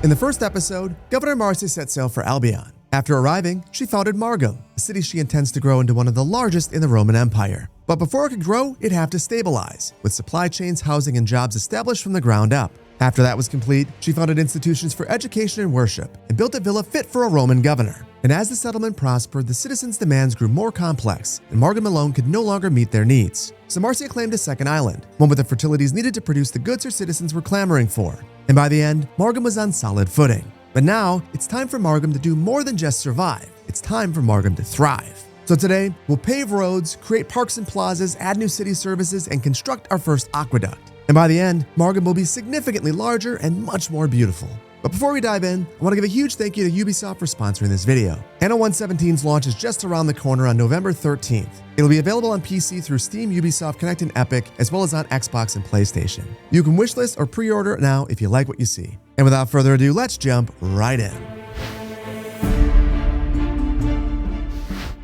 In the first episode, Governor Marcia set sail for Albion. After arriving, she founded Margum, a city she intends to grow into one of the largest in the Roman Empire. But before it could grow, it'd have to stabilize, with supply chains, housing, and jobs established from the ground up. After that was complete, she founded institutions for education and worship, and built a villa fit for a Roman governor. And as the settlement prospered, the citizens' demands grew more complex, and Margum alone could no longer meet their needs. So Marcia claimed a second island, one with the fertilities needed to produce the goods her citizens were clamoring for. And by the end, Margum was on solid footing. But now, it's time for Margum to do more than just survive. It's time for Margum to thrive. So today, we'll pave roads, create parks and plazas, add new city services, and construct our first aqueduct. And by the end, Margum will be significantly larger and much more beautiful. But before we dive in, I want to give a huge thank you to Ubisoft for sponsoring this video. Anno 117's launch is just around the corner on November 13th. It'll be available on PC through Steam, Ubisoft Connect, and Epic, as well as on Xbox and PlayStation. You can wishlist or pre-order it now if you like what you see. And without further ado, let's jump right in.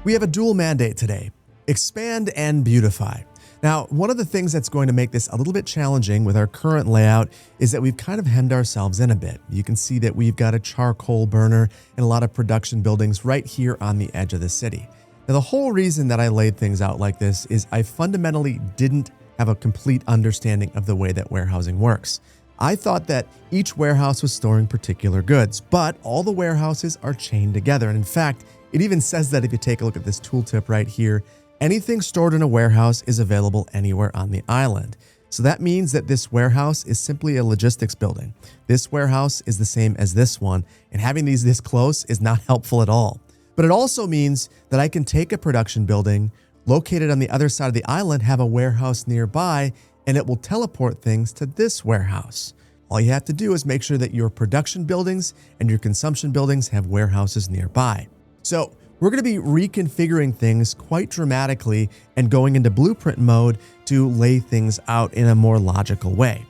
We have a dual mandate today: expand and beautify. Now, one of the things that's going to make this a little bit challenging with our current layout is that we've kind of hemmed ourselves in a bit. You can see that we've got a charcoal burner and a lot of production buildings right here on the edge of the city. Now, the whole reason that I laid things out like this is I fundamentally didn't have a complete understanding of the way that warehousing works. I thought that each warehouse was storing particular goods, but all the warehouses are chained together. And in fact, it even says that if you take a look at this tooltip right here, anything stored in a warehouse is available anywhere on the island. So that means that this warehouse is simply a logistics building. This warehouse is the same as this one, and having these this close is not helpful at all. But it also means that I can take a production building located on the other side of the island, have a warehouse nearby, and it will teleport things to this warehouse. All you have to do is make sure that your production buildings and your consumption buildings have warehouses nearby. So we're going to be reconfiguring things quite dramatically and going into blueprint mode to lay things out in a more logical way.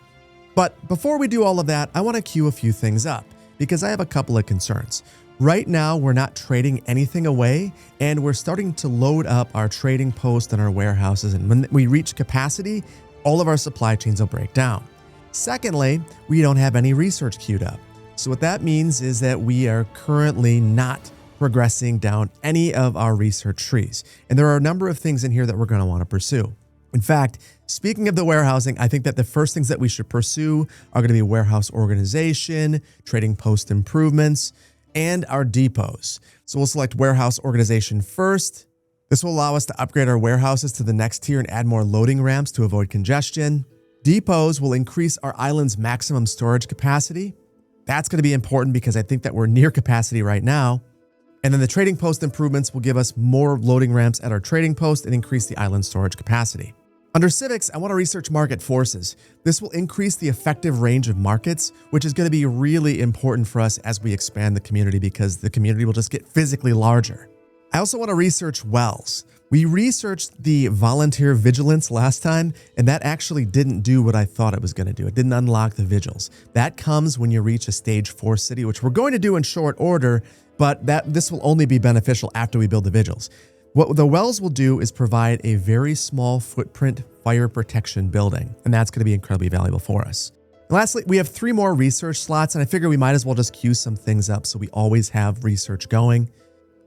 But before we do all of that, I want to queue a few things up because I have a couple of concerns. Right now, we're not trading anything away, and we're starting to load up our trading posts and our warehouses. And when we reach capacity, all of our supply chains will break down. Secondly, we don't have any research queued up. So what that means is that we are currently not progressing down any of our research trees. And there are a number of things in here that we're going to want to pursue. In fact, speaking of the warehousing, I think that the first things that we should pursue are going to be warehouse organization, trading post improvements, and our depots. So we'll select warehouse organization first. This will allow us to upgrade our warehouses to the next tier and add more loading ramps to avoid congestion. Depots will increase our island's maximum storage capacity. That's going to be important because I think that we're near capacity right now. And then the trading post improvements will give us more loading ramps at our trading post and increase the island storage capacity. Under civics, I want to research market forces. This will increase the effective range of markets, which is going to be really important for us as we expand the community because the community will just get physically larger. I also want to research wells. We researched the volunteer vigilance last time, and that actually didn't do what I thought it was going to do. It didn't unlock the vigils. That comes when you reach a stage 4 city, which we're going to do in short order, but this will only be beneficial after we build the vigils. What the wells will do is provide a very small footprint fire protection building, and that's going to be incredibly valuable for us. And lastly, we have 3 more research slots, and I figure we might as well just queue some things up so we always have research going.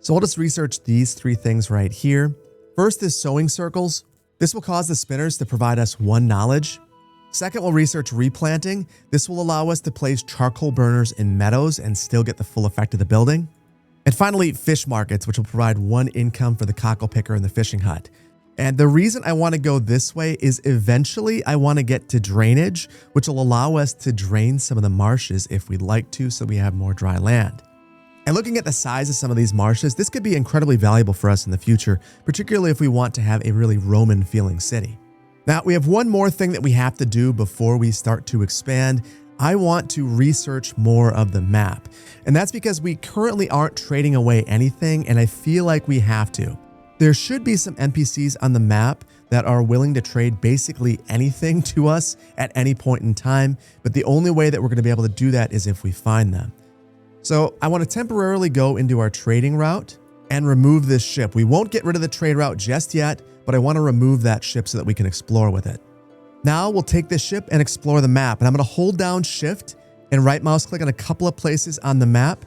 So I'll just research these 3 things right here. First is sewing circles. This will cause the spinners to provide us 1 knowledge. Second, we'll research replanting. This will allow us to place charcoal burners in meadows and still get the full effect of the building. And finally, fish markets, which will provide 1 income for the cockle picker and the fishing hut. And the reason I want to go this way is eventually I want to get to drainage, which will allow us to drain some of the marshes if we'd like to, so we have more dry land. And looking at the size of some of these marshes, this could be incredibly valuable for us in the future, particularly if we want to have a really Roman feeling city. Now, we have one more thing that we have to do before we start to expand. I want to research more of the map. And that's because we currently aren't trading away anything, and I feel like we have to. There should be some NPCs on the map that are willing to trade basically anything to us at any point in time, but the only way that we're going to be able to do that is if we find them. So I want to temporarily go into our trading route and remove this ship. We won't get rid of the trade route just yet, but I want to remove that ship so that we can explore with it. Now we'll take this ship and explore the map, and I'm going to hold down shift and right mouse click on a couple of places on the map,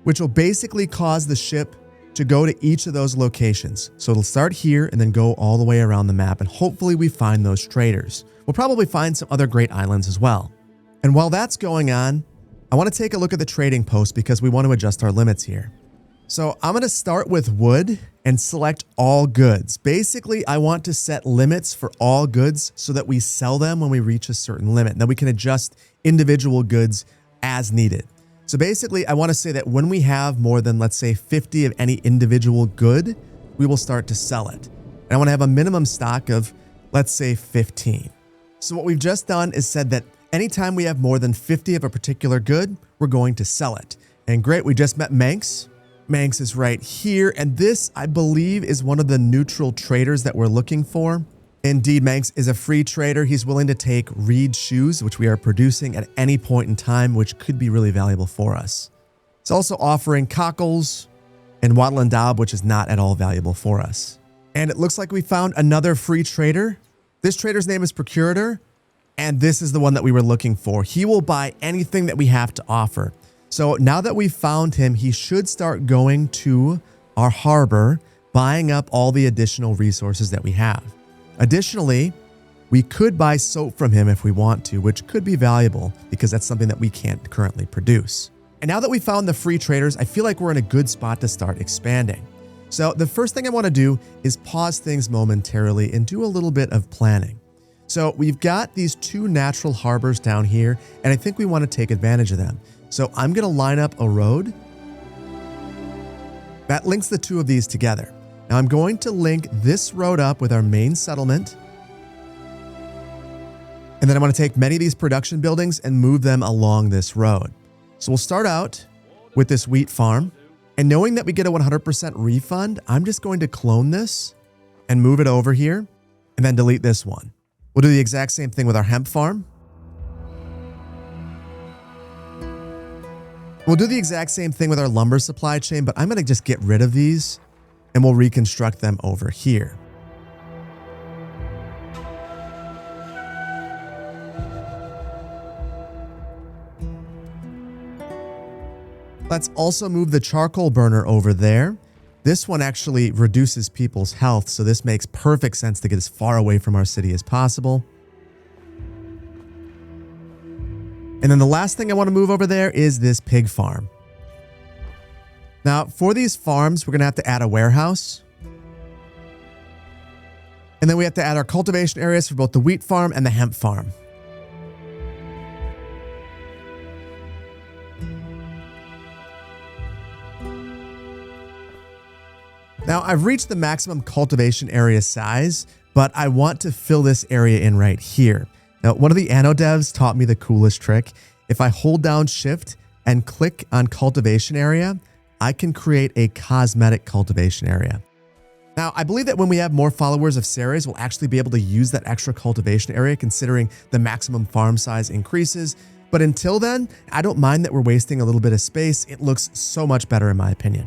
which will basically cause the ship to go to each of those locations. So it'll start here and then go all the way around the map, and hopefully we find those traders. We'll probably find some other great islands as well. And while that's going on, I want to take a look at the trading post because we want to adjust our limits here. So I'm going to start with wood and select all goods. Basically, I want to set limits for all goods so that we sell them when we reach a certain limit. And then we can adjust individual goods as needed. So basically, I want to say that when we have more than, let's say, 50 of any individual good, we will start to sell it. And I want to have a minimum stock of, let's say, 15. So what we've just done is said that anytime we have more than 50 of a particular good, we're going to sell it. And great, we just met Manx. Manx is right here. And this, I believe, is one of the neutral traders that we're looking for. Indeed, Manx is a free trader. He's willing to take reed shoes, which we are producing at any point in time, which could be really valuable for us. It's also offering cockles and wattle and daub, which is not at all valuable for us. And it looks like we found another free trader. This trader's name is Procurator, and this is the one that we were looking for. He will buy anything that we have to offer. So now that we've found him, he should start going to our harbor, buying up all the additional resources that we have. Additionally, we could buy soap from him if we want to, which could be valuable because that's something that we can't currently produce. And now that we found the free traders, I feel like we're in a good spot to start expanding. So the first thing I want to do is pause things momentarily and do a little bit of planning. So we've got these two natural harbors down here, and I think we want to take advantage of them. So I'm going to line up a road that links the two of these together. Now I'm going to link this road up with our main settlement. And then I'm going to take many of these production buildings and move them along this road. So we'll start out with this wheat farm. And knowing that we get a 100% refund, I'm just going to clone this and move it over here and then delete this one. We'll do the exact same thing with our hemp farm. We'll do the exact same thing with our lumber supply chain, but I'm going to just get rid of these and we'll reconstruct them over here. Let's also move the charcoal burner over there. This one actually reduces people's health, so this makes perfect sense to get as far away from our city as possible. And then the last thing I want to move over there is this pig farm. Now, for these farms, we're going to have to add a warehouse. And then we have to add our cultivation areas for both the wheat farm and the hemp farm. Now, I've reached the maximum cultivation area size, but I want to fill this area in right here. Now, one of the Anno Devs taught me the coolest trick. If I hold down Shift and click on cultivation area, I can create a cosmetic cultivation area. Now, I believe that when we have more followers of Ceres, we'll actually be able to use that extra cultivation area considering the maximum farm size increases. But until then, I don't mind that we're wasting a little bit of space. It looks so much better in my opinion.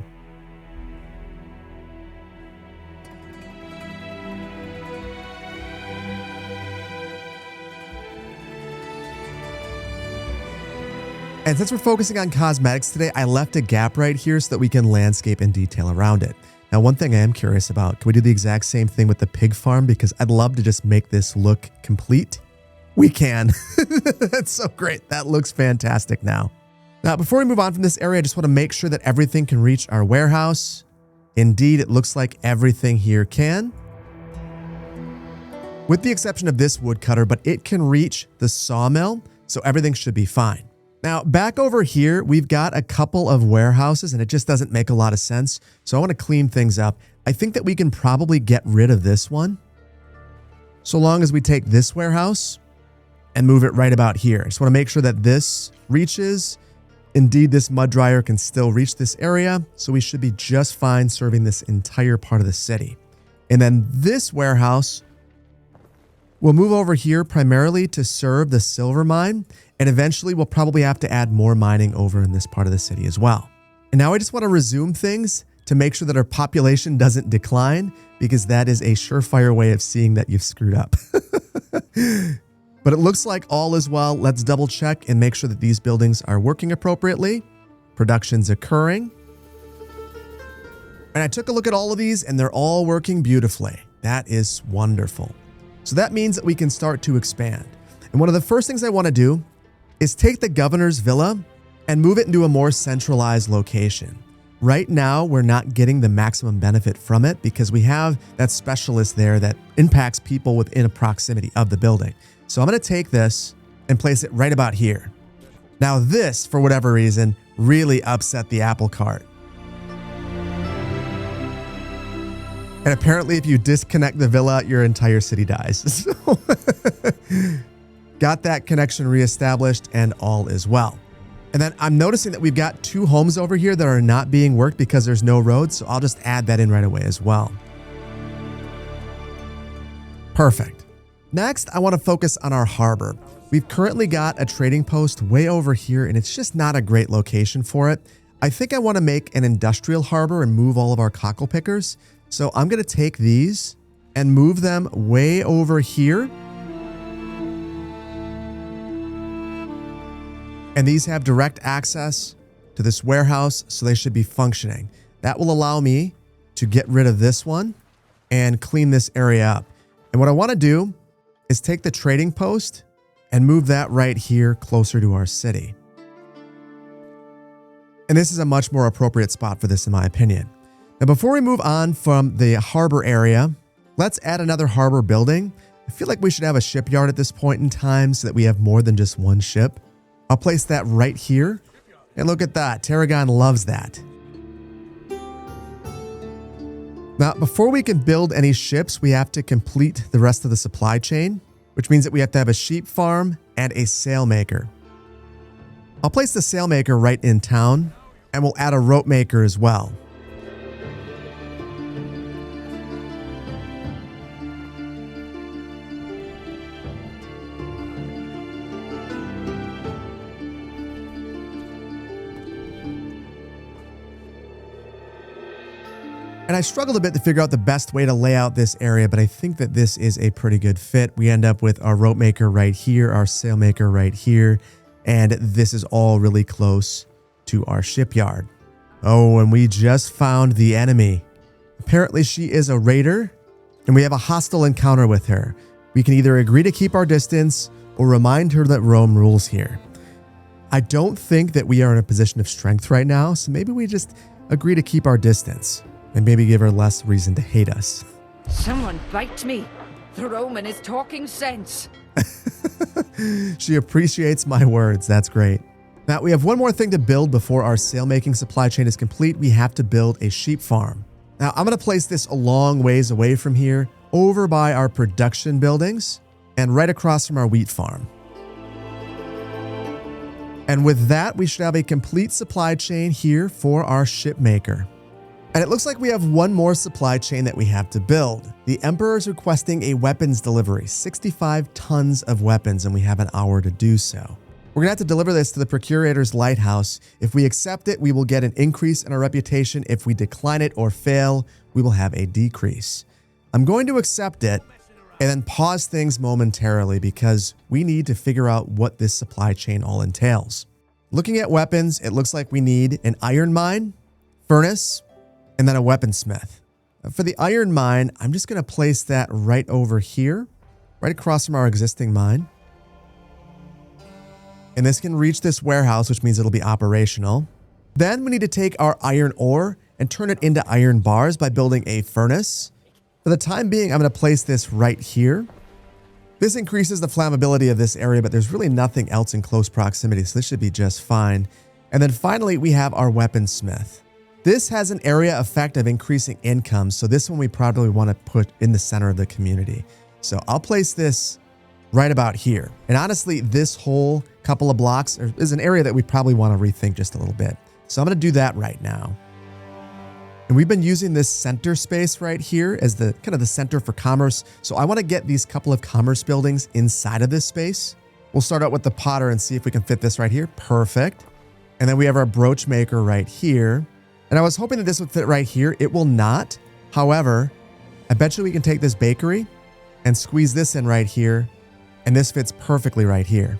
And since we're focusing on cosmetics today, I left a gap right here so that we can landscape and detail around it. Now, one thing I am curious about, can we do the exact same thing with the pig farm? Because I'd love to just make this look complete. We can. That's so great. That looks fantastic now. Now, before we move on from this area, I just want to make sure that everything can reach our warehouse. Indeed, it looks like everything here can. With the exception of this woodcutter, but it can reach the sawmill, so everything should be fine. Now, back over here, we've got a couple of warehouses and it just doesn't make a lot of sense. So I want to clean things up. I think that we can probably get rid of this one. So long as we take this warehouse and move it right about here. I just want to make sure that this reaches. Indeed, this mud dryer can still reach this area. So we should be just fine serving this entire part of the city. And then this warehouse will move over here primarily to serve the silver mine. And eventually we'll probably have to add more mining over in this part of the city as well. And now I just want to resume things to make sure that our population doesn't decline, because that is a surefire way of seeing that you've screwed up. But it looks like all is well. Let's double check and make sure that these buildings are working appropriately. Production's occurring. And I took a look at all of these and they're all working beautifully. That is wonderful. So that means that we can start to expand. And one of the first things I want to do is take the governor's villa and move it into a more centralized location. Right now, we're not getting the maximum benefit from it because we have that specialist there that impacts people within a proximity of the building. So I'm going to take this and place it right about here. Now this, for whatever reason, really upset the apple cart. And apparently if you disconnect the villa, your entire city dies. So got that connection reestablished and all is well. And then I'm noticing that we've got 2 homes over here that are not being worked because there's no road. So I'll just add that in right away as well. Perfect. Next, I want to focus on our harbor. We've currently got a trading post way over here and it's just not a great location for it. I think I want to make an industrial harbor and move all of our cockle pickers. So I'm going to take these and move them way over here. And these have direct access to this warehouse, so they should be functioning. That will allow me to get rid of this one and clean this area up. And what I want to do is take the trading post and move that right here closer to our city. And this is a much more appropriate spot for this in my opinion. Now, before we move on from the harbor area, let's add another harbor building. I feel like we should have a shipyard at this point in time so that we have more than just one ship. I'll place that right here. And look at that. Tarragon loves that. Now, before we can build any ships, we have to complete the rest of the supply chain, which means that we have to have a sheep farm and a sailmaker. I'll place the sailmaker right in town, and we'll add a rope maker as well. And I struggled a bit to figure out the best way to lay out this area, but I think that this is a pretty good fit. We end up with our rope maker right here, our sailmaker right here, and this is all really close to our shipyard. Oh, and we just found the enemy. Apparently she is a raider, and we have a hostile encounter with her. We can either agree to keep our distance or remind her that Rome rules here. I don't think that we are in a position of strength right now, so maybe we just agree to keep our distance. And maybe give her less reason to hate us. Someone bite me. The Roman is talking sense. She appreciates my words. That's great. Now, we have one more thing to build before our sailmaking supply chain is complete. We have to build a sheep farm. Now, I'm going to place this a long ways away from here, over by our production buildings, and right across from our wheat farm. And with that, we should have a complete supply chain here for our ship maker. And it looks like we have one more supply chain that we have to build. The Emperor is requesting a weapons delivery, 65 tons of weapons, and we have an hour to do so. We're gonna have to deliver this to the Procurator's Lighthouse. If we accept it, we will get an increase in our reputation. If we decline it or fail, we will have a decrease. I'm going to accept it and then pause things momentarily because we need to figure out what this supply chain all entails. Looking at weapons, it looks like we need an iron mine, furnace, and then a weaponsmith. For the iron mine, I'm just going to place that right over here, right across from our existing mine. And this can reach this warehouse, which means it'll be operational. Then we need to take our iron ore and turn it into iron bars by building a furnace. For the time being, I'm going to place this right here. This increases the flammability of this area, but there's really nothing else in close proximity, so this should be just fine. And then finally, we have our weaponsmith. This has an area effect of increasing income, so this one we probably want to put in the center of the community. So I'll place this right about here. And honestly, this whole couple of blocks is an area that we probably want to rethink just a little bit. So I'm going to do that right now. And we've been using this center space right here as the kind of the center for commerce. So I want to get these couple of commerce buildings inside of this space. We'll start out with the potter and see if we can fit this right here. Perfect. And then we have our brooch maker right here. And I was hoping that this would fit right here. It will not. However, I bet you we can take this bakery and squeeze this in right here And this fits perfectly right here.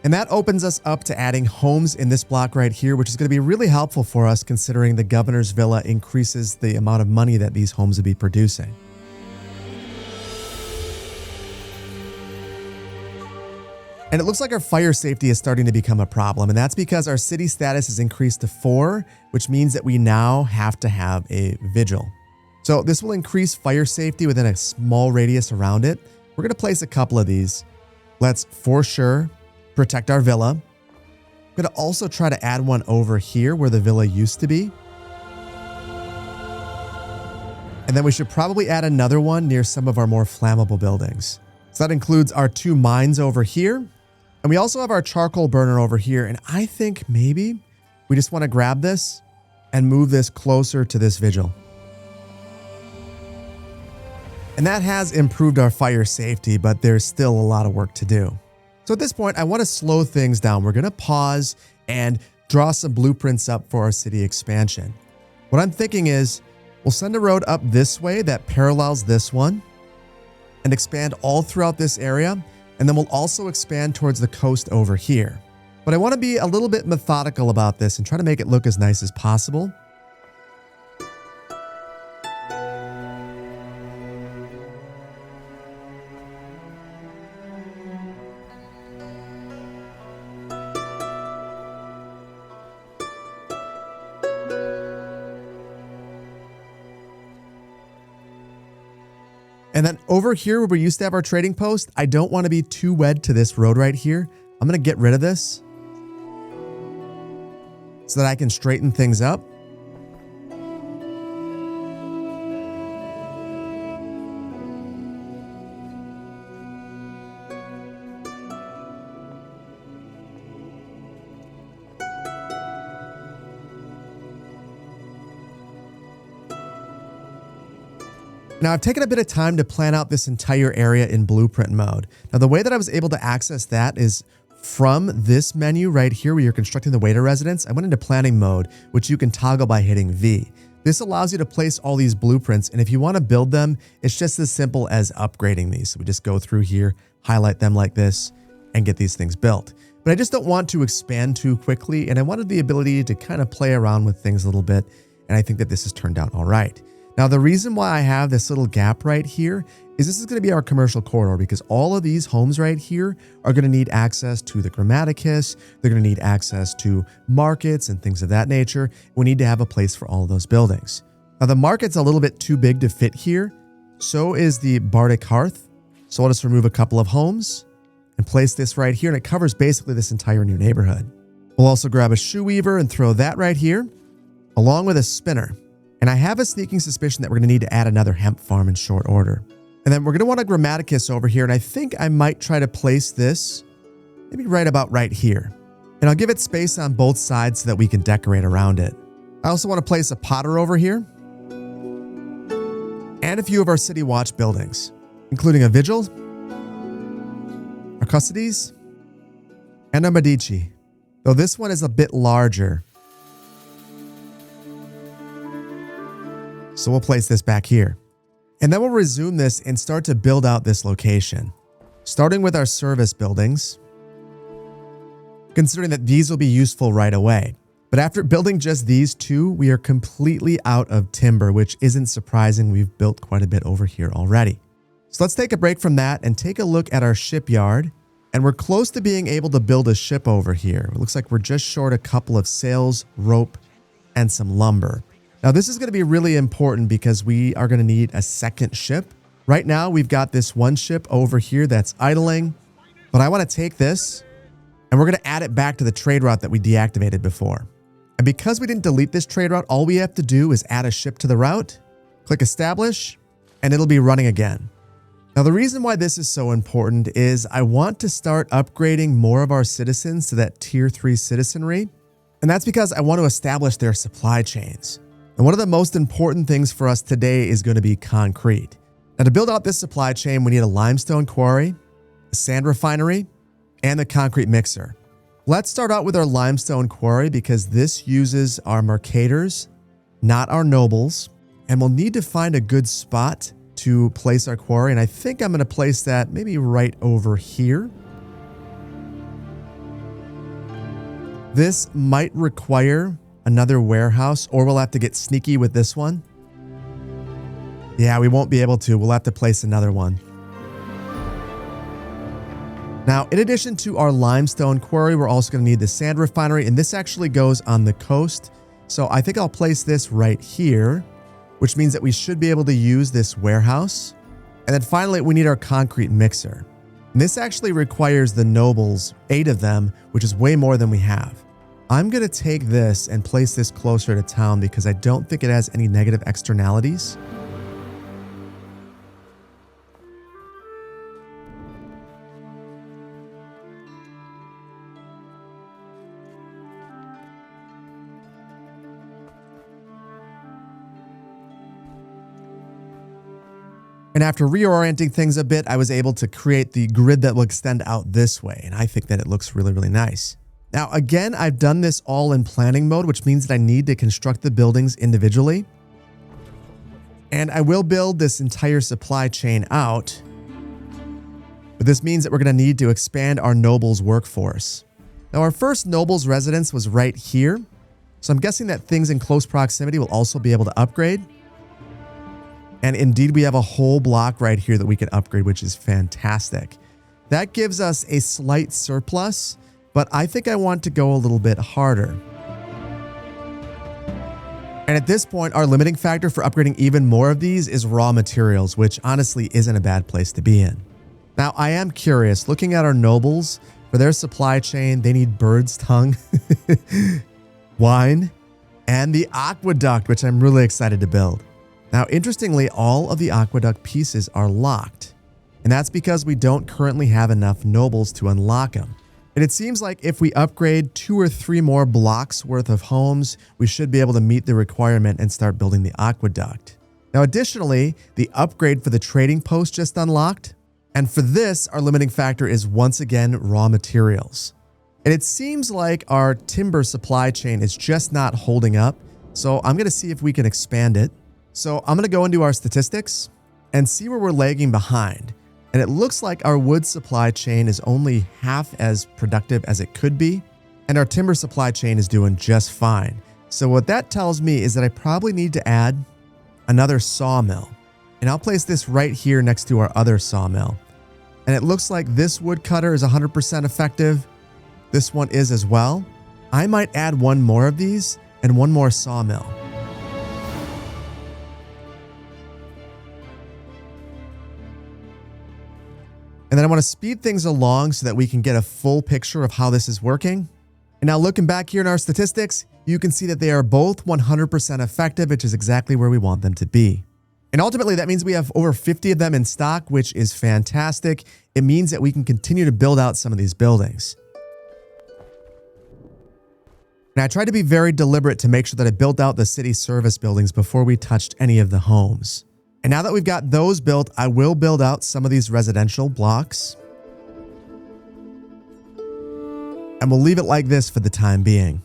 And that opens us up to adding homes in this block right here, which is going to be really helpful for us considering the governor's villa increases the amount of money that these homes will be producing. And it looks like our fire safety is starting to become a problem, and that's because our city status has increased to 4, which means that we now have to have a vigil. So this will increase fire safety within a small radius around it. We're going to place a couple of these. Let's for sure protect our villa. I'm going to also try to add one over here where the villa used to be. And then we should probably add another one near some of our more flammable buildings. So that includes our 2 mines over here. And we also have our charcoal burner over here. And I think maybe we just want to grab this and move this closer to this vigil. And that has improved our fire safety, but there's still a lot of work to do. So at this point, I want to slow things down. We're going to pause and draw some blueprints up for our city expansion. What I'm thinking is we'll send a road up this way that parallels this one and expand all throughout this area. And then we'll also expand towards the coast over here. But I want to be a little bit methodical about this and try to make it look as nice as possible. And then over here where we used to have our trading post, I don't want to be too wed to this road right here. I'm going to get rid of this so that I can straighten things up. Now I've taken a bit of time to plan out this entire area in blueprint mode. Now the way that I was able to access that is from this menu right here where you're constructing the waiter residence. I went into planning mode, which you can toggle by hitting V. This allows you to place all these blueprints, and if you want to build them, it's just as simple as upgrading these. So we just go through here, highlight them like this, and get these things built. But I just don't want to expand too quickly, and I wanted the ability to kind of play around with things a little bit, and I think that this has turned out all right. Now, the reason why I have this little gap right here is this is going to be our commercial corridor because all of these homes right here are going to need access to the Grammaticus. They're going to need access to markets and things of that nature. We need to have a place for all of those buildings. Now, the market's a little bit too big to fit here. So is the Bardic Hearth. So I'll just remove a couple of homes and place this right here, and it covers basically this entire new neighborhood. We'll also grab a shoe weaver and throw that right here, along with a spinner. And I have a sneaking suspicion that we're going to need to add another hemp farm in short order. And then we're going to want a Grammaticus over here. And I think I might try to place this maybe right about right here. And I'll give it space on both sides so that we can decorate around it. I also want to place a Potter over here. And a few of our City Watch buildings, including a Vigil, our Custodies, and a Medici. Though this one is a bit larger. So we'll place this back here. And then we'll resume this and start to build out this location. Starting with our service buildings, considering that these will be useful right away. But after building just these 2, we are completely out of timber, which isn't surprising. We've built quite a bit over here already. So let's take a break from that and take a look at our shipyard. And we're close to being able to build a ship over here. It looks like we're just short a couple of sails, rope, and some lumber. Now, this is going to be really important because we are going to need a second ship. Right now, we've got this one ship over here that's idling, but I want to take this and we're going to add it back to the trade route that we deactivated before. And because we didn't delete this trade route, all we have to do is add a ship to the route, click establish, and it'll be running again. Now, the reason why this is so important is I want to start upgrading more of our citizens to that tier 3 citizenry. And that's because I want to establish their supply chains. And one of the most important things for us today is going to be concrete. Now, to build out this supply chain, we need a limestone quarry, a sand refinery, and the concrete mixer. Let's start out with our limestone quarry because this uses our mercators, not our nobles. And we'll need to find a good spot to place our quarry, and I think I'm going to place that maybe right over here. This might require another warehouse, or we'll have to get sneaky with this one. Yeah, we won't be able to. We'll have to place another one. Now, in addition to our limestone quarry, we're also going to need the sand refinery, and this actually goes on the coast. So I think I'll place this right here, which means that we should be able to use this warehouse. And then finally, we need our concrete mixer. And this actually requires the nobles, 8 of them, which is way more than we have. I'm going to take this and place this closer to town because I don't think it has any negative externalities. And after reorienting things a bit, I was able to create the grid that will extend out this way. And I think that it looks really, really nice. Now, again, I've done this all in planning mode, which means that I need to construct the buildings individually. And I will build this entire supply chain out. But this means that we're going to need to expand our nobles workforce. Now, our first nobles residence was right here. So I'm guessing that things in close proximity will also be able to upgrade. And indeed, we have a whole block right here that we can upgrade, which is fantastic. That gives us a slight surplus, but I think I want to go a little bit harder. And at this point, our limiting factor for upgrading even more of these is raw materials, which honestly isn't a bad place to be in. Now, I am curious, looking at our nobles, for their supply chain, they need bird's tongue, wine, and the aqueduct, which I'm really excited to build. Now, interestingly, all of the aqueduct pieces are locked, and that's because we don't currently have enough nobles to unlock them. And it seems like if we upgrade 2 or 3 more blocks worth of homes, we should be able to meet the requirement and start building the aqueduct. Now, additionally, the upgrade for the trading post just unlocked, and for this, our limiting factor is once again raw materials. And it seems like our timber supply chain is just not holding up, so I'm going to see if we can expand it. So I'm going to go into our statistics and see where we're lagging behind. And it looks like our wood supply chain is only half as productive as it could be. And our timber supply chain is doing just fine. So what that tells me is that I probably need to add another sawmill. And I'll place this right here next to our other sawmill. And it looks like this wood cutter is 100% effective. This one is as well. I might add one more of these and one more sawmill. And then I want to speed things along so that we can get a full picture of how this is working. And now looking back here in our statistics, you can see that they are both 100% effective, which is exactly where we want them to be. And ultimately, that means we have over 50 of them in stock, which is fantastic. It means that we can continue to build out some of these buildings. And I tried to be very deliberate to make sure that I built out the city service buildings before we touched any of the homes. And now that we've got those built, I will build out some of these residential blocks. And we'll leave it like this for the time being.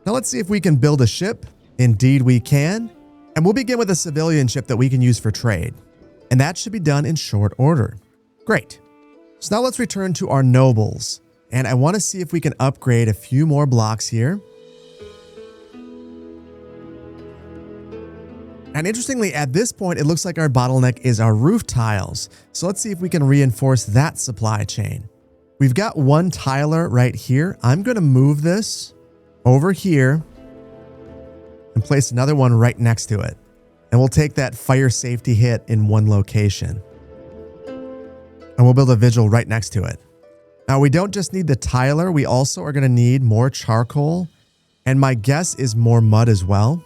Now let's see if we can build a ship. Indeed we can. And we'll begin with a civilian ship that we can use for trade. And that should be done in short order. Great. So now let's return to our nobles. And I want to see if we can upgrade a few more blocks here. And interestingly, at this point, it looks like our bottleneck is our roof tiles. So let's see if we can reinforce that supply chain. We've got one tiler right here. I'm going to move this over here and place another one right next to it. And we'll take that fire safety hit in one location. And we'll build a vigil right next to it. Now, we don't just need the tiler. We also are going to need more charcoal. And my guess is more mud as well.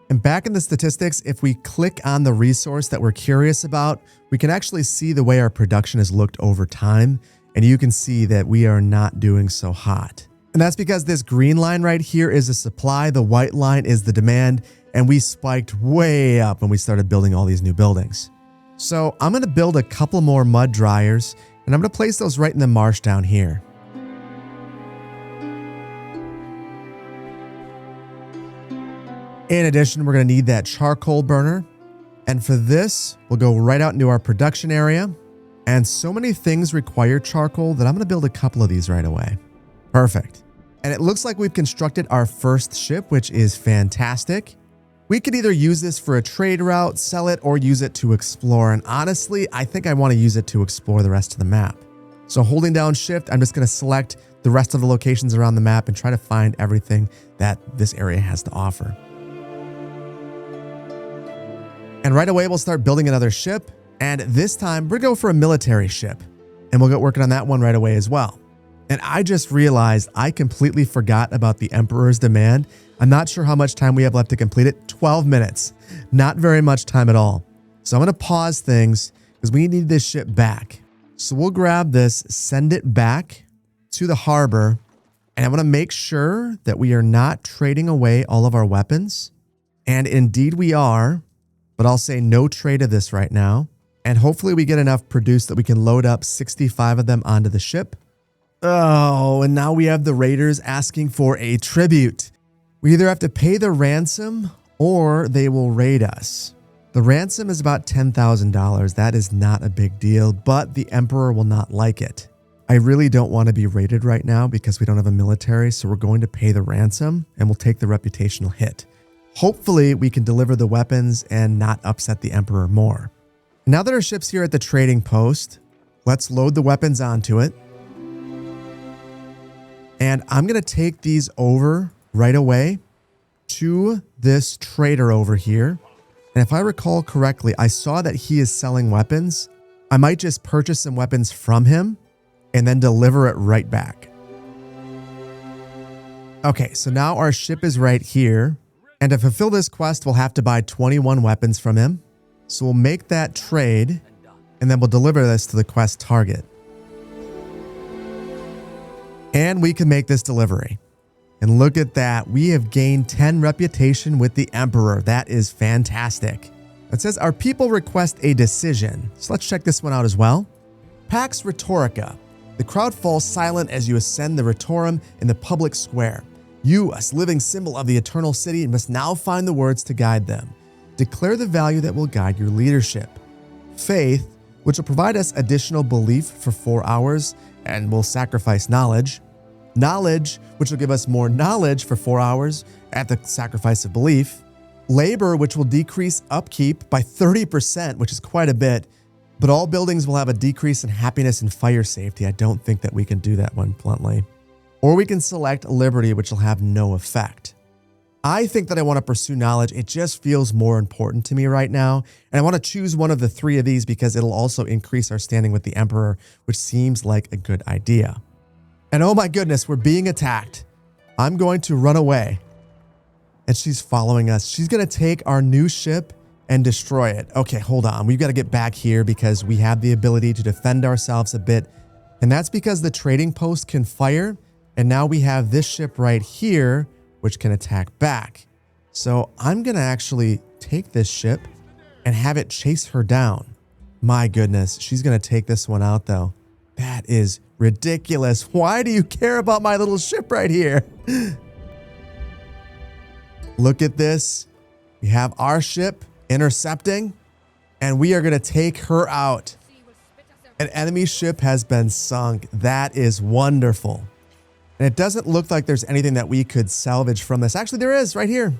And back in the statistics, if we click on the resource that we're curious about, we can actually see the way our production has looked over time. And you can see that we are not doing so hot. And that's because this green line right here is the supply, the white line is the demand, and we spiked way up when we started building all these new buildings. So I'm going to build a couple more mud dryers, and I'm going to place those right in the marsh down here. In addition, we're going to need that charcoal burner. And for this, we'll go right out into our production area. And so many things require charcoal that I'm going to build a couple of these right away. Perfect. And it looks like we've constructed our first ship, which is fantastic. We could either use this for a trade route, sell it, or use it to explore. And honestly, I think I want to use it to explore the rest of the map. So holding down shift, I'm just going to select the rest of the locations around the map and try to find everything that this area has to offer. And right away, we'll start building another ship. And this time, we're going to go for a military ship. And we'll get working on that one right away as well. And I just realized I completely forgot about the Emperor's demand. I'm not sure how much time we have left to complete it. 12 minutes. Not very much time at all. So I'm going to pause things because we need this ship back. So we'll grab this, send it back to the harbor. And I want to make sure that we are not trading away all of our weapons. And indeed we are. But I'll say no trade of this right now. And hopefully we get enough produced that we can load up 65 of them onto the ship. Oh, and now we have the raiders asking for a tribute. We either have to pay the ransom or they will raid us. The ransom is about $10,000. That is not a big deal, but the Emperor will not like it. I really don't want to be raided right now because we don't have a military, so we're going to pay the ransom and we'll take the reputational hit. Hopefully we can deliver the weapons and not upset the Emperor more. Now that our ship's here at the trading post, let's load the weapons onto it. And I'm going to take these over right away to this trader over here. And if I recall correctly, I saw that he is selling weapons. I might just purchase some weapons from him and then deliver it right back. Okay, so now our ship is right here. And to fulfill this quest, we'll have to buy 21 weapons from him. So we'll make that trade and then we'll deliver this to the quest target. And we can make this delivery. And look at that. We have gained 10 reputation with the Emperor. That is fantastic. It says our people request a decision. So let's check this one out as well. Pax Rhetorica. The crowd falls silent as you ascend the Rhetorium in the public square. You, a living symbol of the eternal city, must now find the words to guide them. Declare the value that will guide your leadership. Faith, which will provide us additional belief for 4 hours and will sacrifice knowledge. Knowledge, which will give us more knowledge for 4 hours at the sacrifice of belief. Labor, which will decrease upkeep by 30%, which is quite a bit. But all buildings will have a decrease in happiness and fire safety. I don't think that we can do that one bluntly. Or we can select liberty, which will have no effect. I think that I want to pursue knowledge. It just feels more important to me right now. And I want to choose one of the 3 of these because it'll also increase our standing with the Emperor, which seems like a good idea. And oh my goodness, we're being attacked. I'm going to run away. And she's following us. She's going to take our new ship and destroy it. Okay, hold on. We've got to get back here because we have the ability to defend ourselves a bit. And that's because the trading post can fire. And now we have this ship right here, which can attack back. So I'm going to actually take this ship and have it chase her down. My goodness, she's going to take this one out though. That is ridiculous. Why do you care about my little ship right here? Look at this. We have our ship intercepting and we are going to take her out. An enemy ship has been sunk. That is wonderful. And it doesn't look like there's anything that we could salvage from this. Actually, there is right here.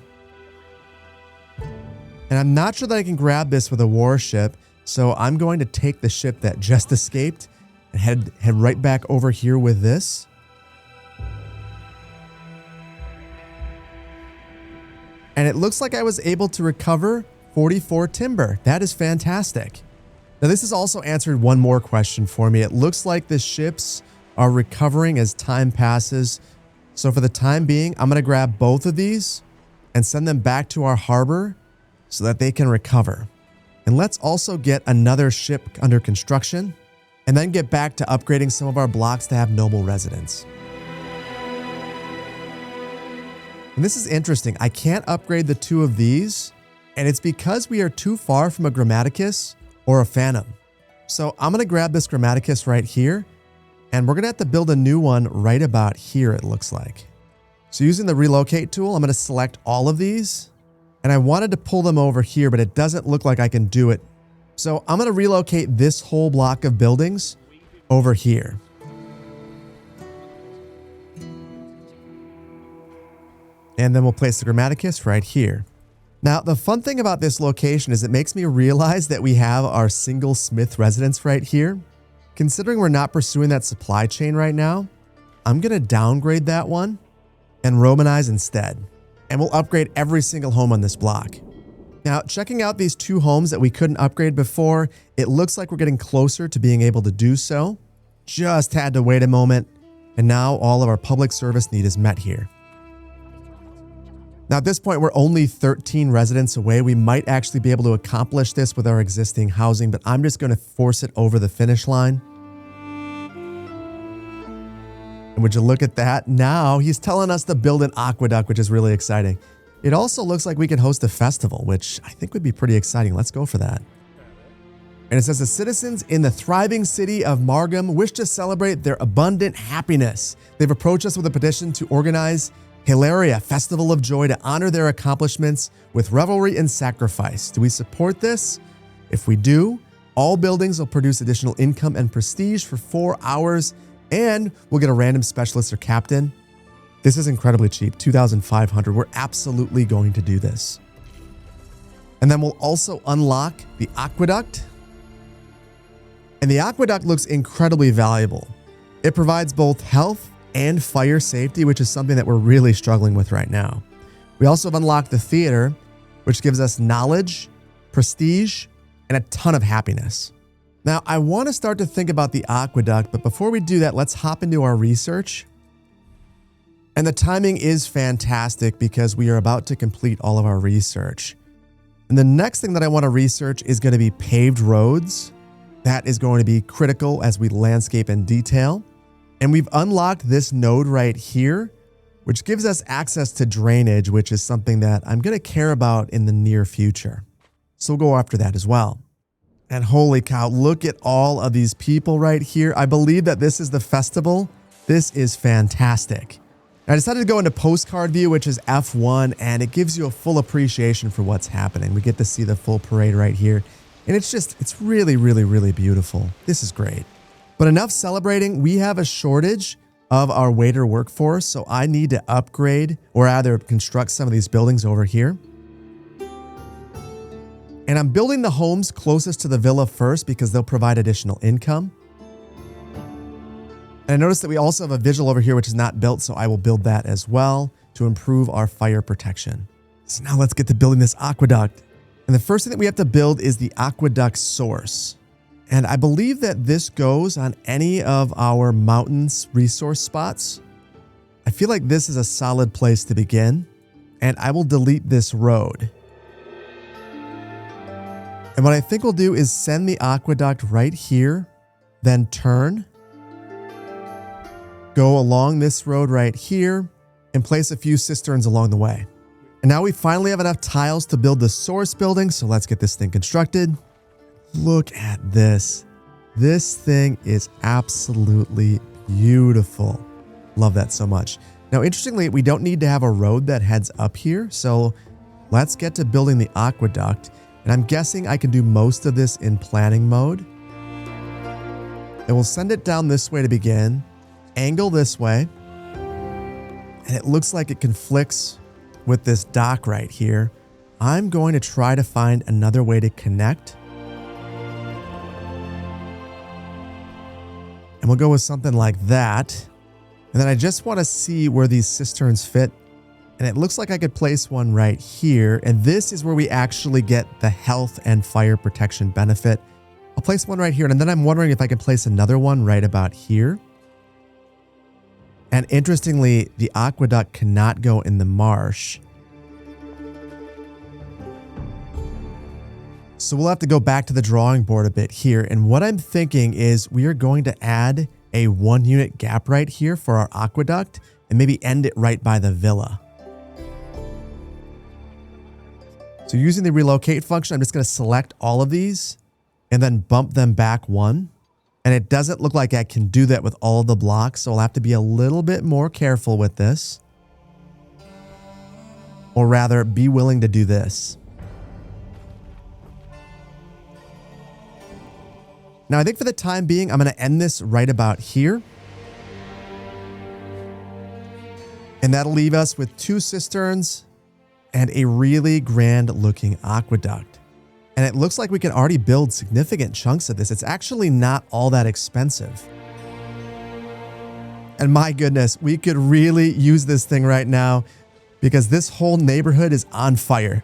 And I'm not sure that I can grab this with a warship. So I'm going to take the ship that just escaped and head right back over here with this. And it looks like I was able to recover 44 timber. That is fantastic. Now, this has also answered one more question for me. It looks like the ships are recovering as time passes. So for the time being, I'm going to grab both of these and send them back to our harbor so that they can recover. And let's also get another ship under construction and then get back to upgrading some of our blocks to have noble residents. And this is interesting. I can't upgrade the 2 of these, and it's because we are too far from a Grammaticus or a Phantom. So I'm going to grab this Grammaticus right here. And we're going to have to build a new one right about here, it looks like. So using the relocate tool, I'm going to select all of these. And I wanted to pull them over here, but it doesn't look like I can do it. So I'm going to relocate this whole block of buildings over here. And then we'll place the Grammaticus right here. Now, the fun thing about this location is it makes me realize that we have our single smith residence right here. Considering we're not pursuing that supply chain right now, I'm going to downgrade that one and Romanize instead. And we'll upgrade every single home on this block. Now, checking out these 2 homes that we couldn't upgrade before, it looks like we're getting closer to being able to do so. Just had to wait a moment, and now all of our public service need is met here. Now, at this point, we're only 13 residents away. We might actually be able to accomplish this with our existing housing, but I'm just going to force it over the finish line. And would you look at that? Now he's telling us to build an aqueduct, which is really exciting. It also looks like we can host a festival, which I think would be pretty exciting. Let's go for that. And it says the citizens in the thriving city of Margum wish to celebrate their abundant happiness. They've approached us with a petition to organize Hilaria, Festival of Joy, to honor their accomplishments with revelry and sacrifice. Do we support this? If we do, all buildings will produce additional income and prestige for 4 hours, and we'll get a random specialist or captain. This is incredibly cheap, 2,500. We're absolutely going to do this. And then we'll also unlock the aqueduct. And the aqueduct looks incredibly valuable. It provides both health and fire safety, which is something that we're really struggling with right now. We also have unlocked the theater, which gives us knowledge, prestige, and a ton of happiness. Now, I want to start to think about the aqueduct, but before we do that, let's hop into our research. And the timing is fantastic because we are about to complete all of our research. And the next thing that I want to research is going to be paved roads. That is going to be critical as we landscape and detail. And we've unlocked this node right here, which gives us access to drainage, which is something that I'm going to care about in the near future. So we'll go after that as well. And holy cow, look at all of these people right here. I believe that this is the festival. This is fantastic. I decided to go into postcard view, which is F1, and it gives you a full appreciation for what's happening. We get to see the full parade right here. And it's really, really, really beautiful. This is great. But enough celebrating. We have a shortage of our waiter workforce, so I need to upgrade or rather construct some of these buildings over here. And I'm building the homes closest to the villa first because they'll provide additional income. And I noticed that we also have a visual over here which is not built, so I will build that as well to improve our fire protection. So now let's get to building this aqueduct. And the first thing that we have to build is the aqueduct source. And I believe that this goes on any of our mountains resource spots. I feel like this is a solid place to begin. And I will delete this road. And what I think we'll do is send the aqueduct right here, then turn, go along this road right here, and place a few cisterns along the way. And now we finally have enough tiles to build the source building, so let's get this thing constructed. Look at this. This thing is absolutely beautiful. Love that so much. Now, interestingly, we don't need to have a road that heads up here, so let's get to building the aqueduct. And I'm guessing I can do most of this in planning mode. And we'll send it down this way to begin, angle this way, and it looks like it conflicts with this dock right here. I'm going to try to find another way to connect. And we'll go with something like that. And then I just want to see where these cisterns fit. And it looks like I could place one right here. And this is where we actually get the health and fire protection benefit. I'll place one right here. And then I'm wondering if I can place another one right about here. And interestingly, the aqueduct cannot go in the marsh. So we'll have to go back to the drawing board a bit here. And what I'm thinking is we are going to add a 1 unit gap right here for our aqueduct and maybe end it right by the villa. So using the relocate function, I'm just going to select all of these and then bump them back 1. And it doesn't look like I can do that with all of the blocks. So I'll have to be a little bit more careful with this. or rather be willing to do this. Now, I think for the time being, I'm going to end this right about here. And that'll leave us with 2 cisterns and a really grand looking aqueduct. And it looks like we can already build significant chunks of this. It's actually not all that expensive. And my goodness, we could really use this thing right now because this whole neighborhood is on fire.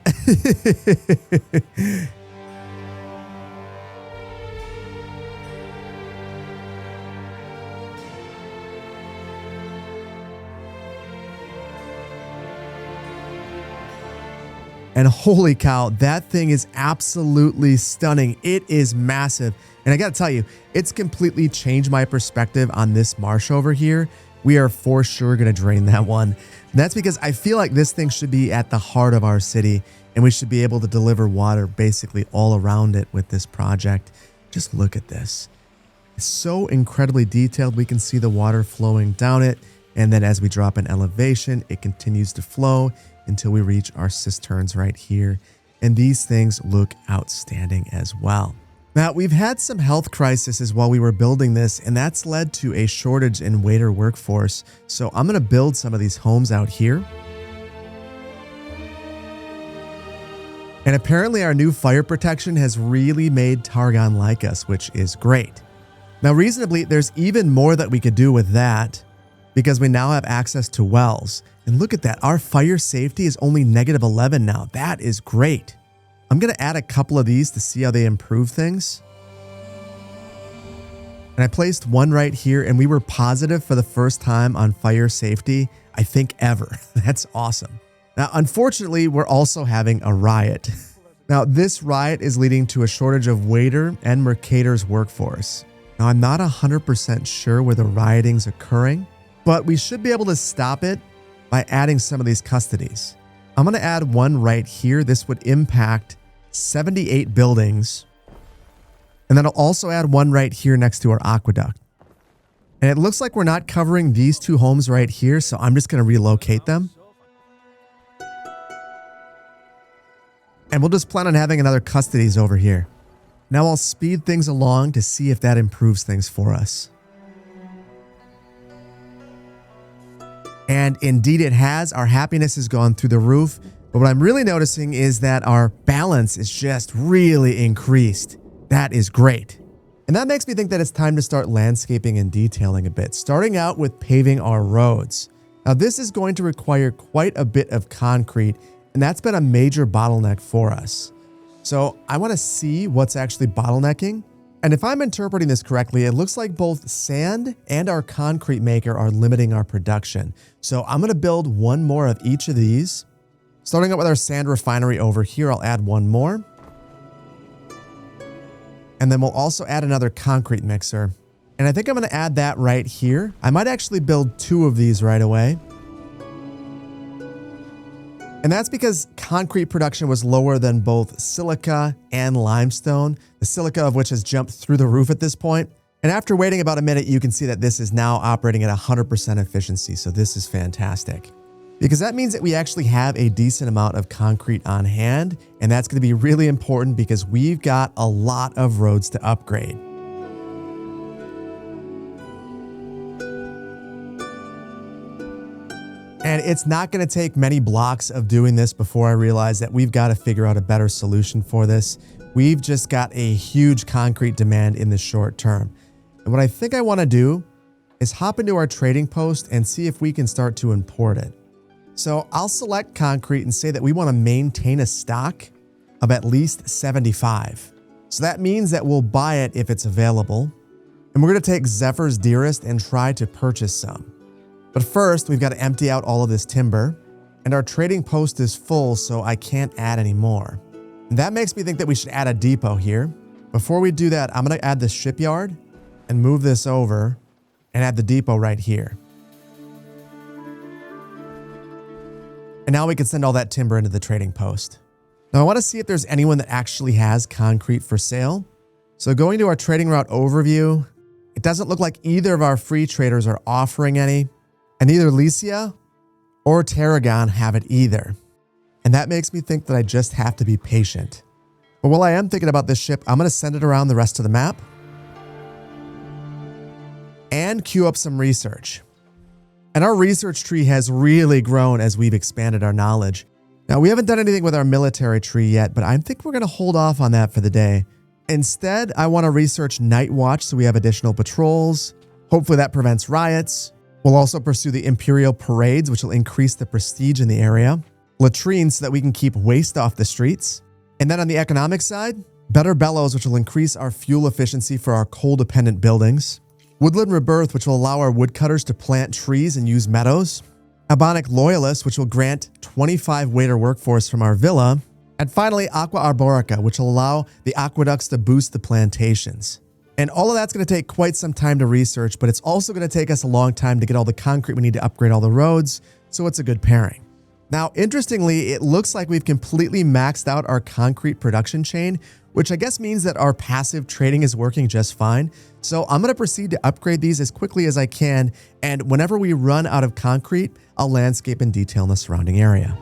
And holy cow, that thing is absolutely stunning. It is massive. And I got to tell you, it's completely changed my perspective on this marsh over here. We are for sure going to drain that one. And that's because I feel like this thing should be at the heart of our city and we should be able to deliver water basically all around it with this project. Just look at this. It's so incredibly detailed. We can see the water flowing down it. And then as we drop in elevation, it continues to flow until we reach our cisterns right here. And these things look outstanding as well. Now, we've had some health crises while we were building this, and that's led to a shortage in waiter workforce. So I'm going to build some of these homes out here. And apparently our new fire protection has really made Targon like us, which is great. Now, reasonably, there's even more that we could do with that because we now have access to wells. And look at that, our fire safety is only -11 now. That is great. I'm going to add a couple of these to see how they improve things. And I placed one right here, and we were positive for the first time on fire safety, I think ever. That's awesome. Now, unfortunately, we're also having a riot. Now, this riot is leading to a shortage of waiter and mercator's workforce. Now, I'm not 100% sure where the rioting's occurring, but we should be able to stop it by adding some of these custodies. I'm going to add one right here. This would impact 78 buildings. And then I'll also add one right here next to our aqueduct. And it looks like we're not covering these 2 homes right here, so I'm just going to relocate them. And we'll just plan on having another custodies over here. Now I'll speed things along to see if that improves things for us. And indeed it has. Our happiness has gone through the roof. But what I'm really noticing is that our balance is just really increased. That is great. And that makes me think that it's time to start landscaping and detailing a bit, starting out with paving our roads. Now this is going to require quite a bit of concrete, and that's been a major bottleneck for us. So I want to see what's actually bottlenecking. And if I'm interpreting this correctly, it looks like both sand and our concrete maker are limiting our production. So I'm going to build one more of each of these. Starting out with our sand refinery over here, I'll add one more. And then we'll also add another concrete mixer. And I think I'm going to add that right here. I might actually build 2 of these right away. And that's because concrete production was lower than both silica and limestone, the silica of which has jumped through the roof at this point. And after waiting about a minute, you can see that this is now operating at 100% efficiency. So this is fantastic because that means that we actually have a decent amount of concrete on hand. And that's going to be really important because we've got a lot of roads to upgrade. And it's not going to take many blocks of doing this before I realize that we've got to figure out a better solution for this. We've just got a huge concrete demand in the short term. And what I think I want to do is hop into our trading post and see if we can start to import it. So I'll select concrete and say that we want to maintain a stock of at least 75. So that means that we'll buy it if it's available. And we're going to take Zephyr's Dearest and try to purchase some. But first, we've got to empty out all of this timber, and our trading post is full, so I can't add any more. And that makes me think that we should add a depot here. Before we do that, I'm going to add the shipyard and move this over and add the depot right here. And now we can send all that timber into the trading post. Now I want to see if there's anyone that actually has concrete for sale. So going to our trading route overview, it doesn't look like either of our free traders are offering any. And neither Lycia or Tarragon have it either. And that makes me think that I just have to be patient. But while I am thinking about this ship, I'm going to send it around the rest of the map and queue up some research. And our research tree has really grown as we've expanded our knowledge. Now, we haven't done anything with our military tree yet, but I think we're going to hold off on that for the day. Instead, I want to research Night Watch so we have additional patrols. Hopefully that prevents riots. We'll also pursue the Imperial Parades, which will increase the prestige in the area. Latrines so that we can keep waste off the streets. And then on the economic side, better bellows, which will increase our fuel efficiency for our coal-dependent buildings. Woodland Rebirth, which will allow our woodcutters to plant trees and use meadows. Ebonic Loyalist, which will grant 25 waiter workforce from our villa. And finally, Aqua Arborica, which will allow the aqueducts to boost the plantations. And all of that's going to take quite some time to research, but it's also going to take us a long time to get all the concrete we need to upgrade all the roads, so it's a good pairing. Now, interestingly, it looks like we've completely maxed out our concrete production chain, which I guess means that our passive trading is working just fine. So I'm going to proceed to upgrade these as quickly as I can, and whenever we run out of concrete, I'll landscape and detail in the surrounding area.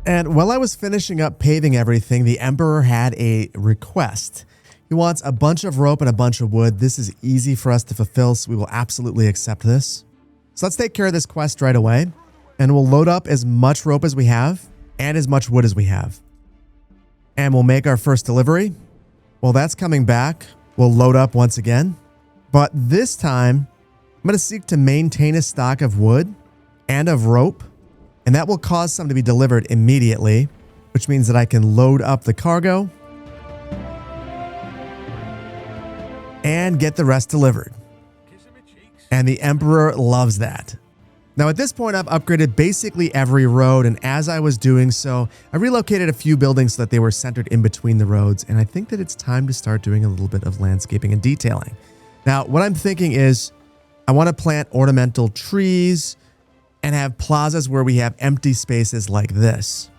And while I was finishing up paving everything, the Emperor had a request. He wants a bunch of rope and a bunch of wood. This is easy for us to fulfill, so we will absolutely accept this. So let's take care of this quest right away, and we'll load up as much rope as we have and as much wood as we have. And we'll make our first delivery. While that's coming back, we'll load up once again. But this time, I'm going to seek to maintain a stock of wood and of rope. And that will cause some to be delivered immediately, which means that I can load up the cargo and get the rest delivered. And the Emperor loves that. Now at this point, I've upgraded basically every road, and as I was doing so, I relocated a few buildings so that they were centered in between the roads, and I think that it's time to start doing a little bit of landscaping and detailing. Now, what I'm thinking is I want to plant ornamental trees and have plazas where we have empty spaces like this.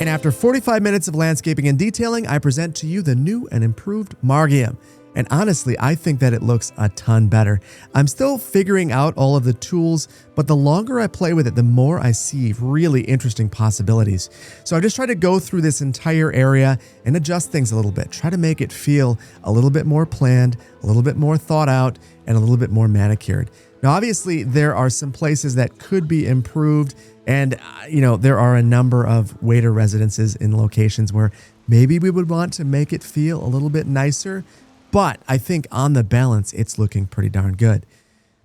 And after 45 minutes of landscaping and detailing, I present to you the new and improved Margum. And honestly, I think that it looks a ton better. I'm still figuring out all of the tools, but the longer I play with it, the more I see really interesting possibilities. So I just try to go through this entire area and adjust things a little bit, try to make it feel a little bit more planned, a little bit more thought out, and a little bit more manicured. Now, obviously, there are some places that could be improved, and there are a number of waiter residences in locations where maybe we would want to make it feel a little bit nicer. But I think on the balance, it's looking pretty darn good.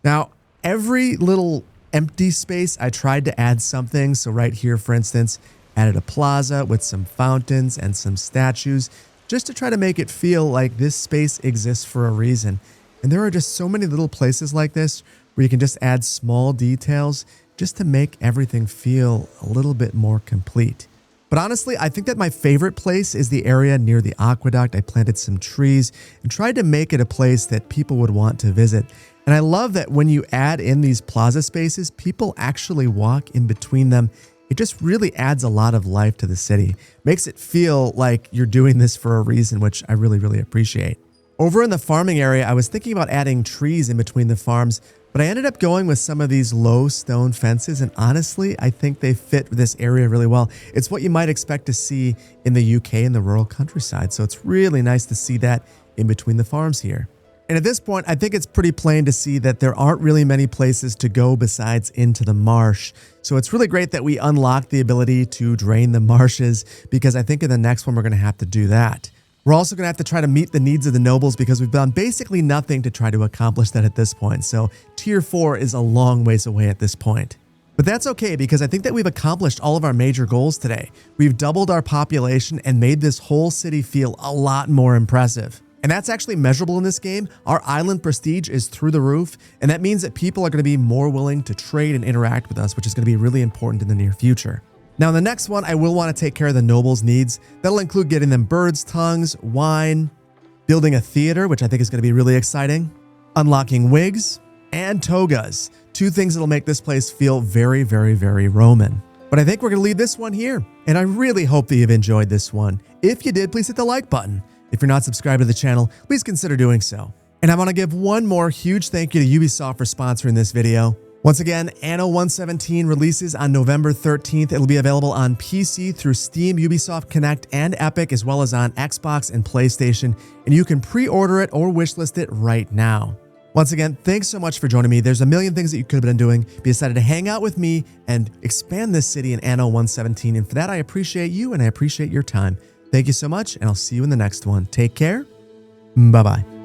Now, every little empty space, I tried to add something. So right here, for instance, added a plaza with some fountains and some statues, just to try to make it feel like this space exists for a reason. And there are just so many little places like this where you can just add small details just to make everything feel a little bit more complete. But honestly, I think that my favorite place is the area near the aqueduct. I planted some trees and tried to make it a place that people would want to visit. And I love that when you add in these plaza spaces, people actually walk in between them. It just really adds a lot of life to the city. Makes it feel like you're doing this for a reason, which I really, really appreciate. Over in the farming area, I was thinking about adding trees in between the farms, but I ended up going with some of these low stone fences, and honestly, I think they fit this area really well. It's what you might expect to see in the UK in the rural countryside, so it's really nice to see that in between the farms here. And at this point, I think it's pretty plain to see that there aren't really many places to go besides into the marsh. So it's really great that we unlocked the ability to drain the marshes, because I think in the next one, we're going to have to do that. We're also going to have to try to meet the needs of the nobles, because we've done basically nothing to try to accomplish that at this point. So tier 4 is a long ways away at this point. But that's okay, because I think that we've accomplished all of our major goals today. We've doubled our population and made this whole city feel a lot more impressive. And that's actually measurable in this game. Our island prestige is through the roof, and that means that people are going to be more willing to trade and interact with us, which is going to be really important in the near future. Now, in the next one, I will want to take care of the nobles' needs. That'll include getting them birds' tongues, wine, building a theater, which I think is going to be really exciting, unlocking wigs, and togas. 2 things that'll make this place feel very, very, very Roman. But I think we're going to leave this one here, and I really hope that you've enjoyed this one. If you did, please hit the like button. If you're not subscribed to the channel, please consider doing so. And I want to give one more huge thank you to Ubisoft for sponsoring this video. Once again, Anno 117 releases on November 13th. It'll be available on PC through Steam, Ubisoft Connect, and Epic, as well as on Xbox and PlayStation. And you can pre-order it or wishlist it right now. Once again, thanks so much for joining me. There's a million things that you could have been doing, but you decided to hang out with me and expand this city in Anno 117. And for that, I appreciate you and I appreciate your time. Thank you so much, and I'll see you in the next one. Take care. Bye-bye.